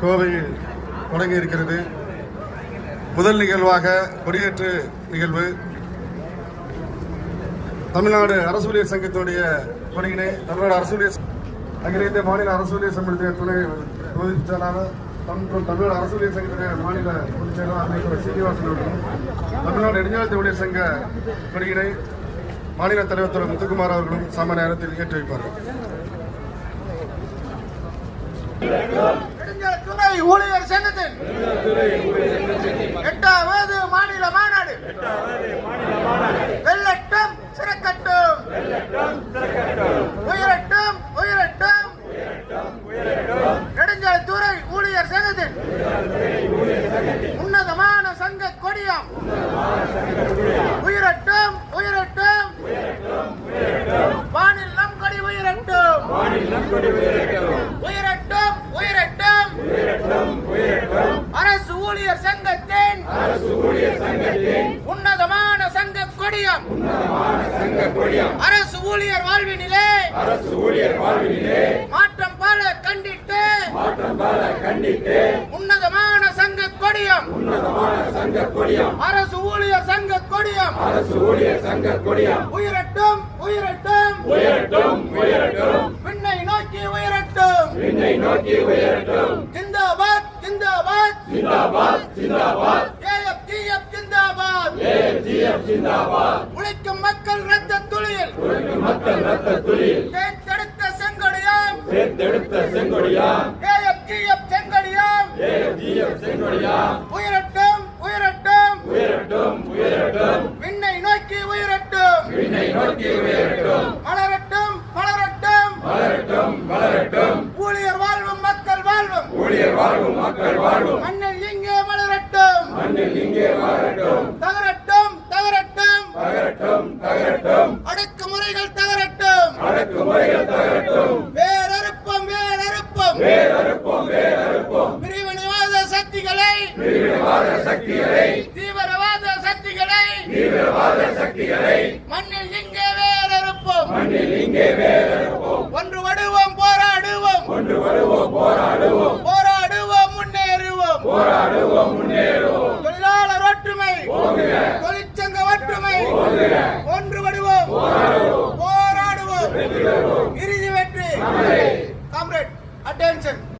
கோவையில் தொடங்கி இருக்கிறது. முதல் நிகழ்வாக கொடியேற்று நிகழ்வு தமிழ்நாடு அரசு ஊழியர் சங்கத்தினுடைய கொடியினை தமிழ்நாடு அரசு ஊழியர் அகில இந்திய மாநில அரசு ஊழியர் சங்கத்தினுடைய துணை பொதுச் செயலாளர் மற்றும் தமிழ்நாடு அரசு ஊழியர் சங்கத்தினுடைய மாநில பொதுச் செயலாளர் அமைச்சர் சீனிவாசன் அவர்களும் தமிழ்நாடு இடைநிலை ஊழியர் சங்க கொடியினை மாநில தலைவர் திரு முத்துக்குமார் அவர்களும் சம நேரத்தில் ஏற்றி வைப்பார்கள். துணை ஊழியர் சங்கத்தின் 8வது மாநில மாநாடு வெல்லட்டும் சிறக்கட்டும், உயரட்டும் உயரட்டும். நெடுஞ்சாலைத்துறை ஊழியர் சங்கத்தின் உன்னதமான சங்க கொடியாம் உயரட்டும் உயரட்டும். வானில் நம் கொடி உயரட்டும் உயரட்டும் உயரட்டும். அரசு ஊழியர் சங்கத்தின் உன்னதமான சங்க கொடியாம் அரசு ஊழியர் வாழ்வினிலே மாற்றம் பல கண்டிட்டு உன்னதமான சங்க கொடியாம் அரசு ஊழியர் சங்க கொடியாம் உயரட்டும் உயரட்டும் விண்ணை நோக்கி உயரட்டும் ஜிந்தாபாத் ஜிந்தாபாத் ஏஎஃப்டிஎஃப் ஜிந்தாபாத் உழைக்கும் மக்கள் ரத்த துளியில் தேர்ந்தெடுத்த செங்கொடியாம் ஏஎஃப்டிஎஃப் செங்கொடியாம் உயரட்டும் உயரட்டும் விண்ணை நோக்கி உயரட்டும் மலரட்டும் மலரட்டும் ஊழியர் வாழ்வும் மக்கள் வாழ்வும் மண்ணில் இங்கே மலரட்டும் தகரட்டும் அடக்குமுறைகள் தகரட்டும் வேறறுப்போம் பிரிவினைவாத சக்திகளை தீவிரவாத சக்திகளை மண்ணில் இங்கே வேறறுப்போம் ஒன்றுபடுவோம் போராடுவோம் முன்னேறுவோம் தொழிலாளர் ஒற்றுமை தொழிற்சங்க ஒற்றுமை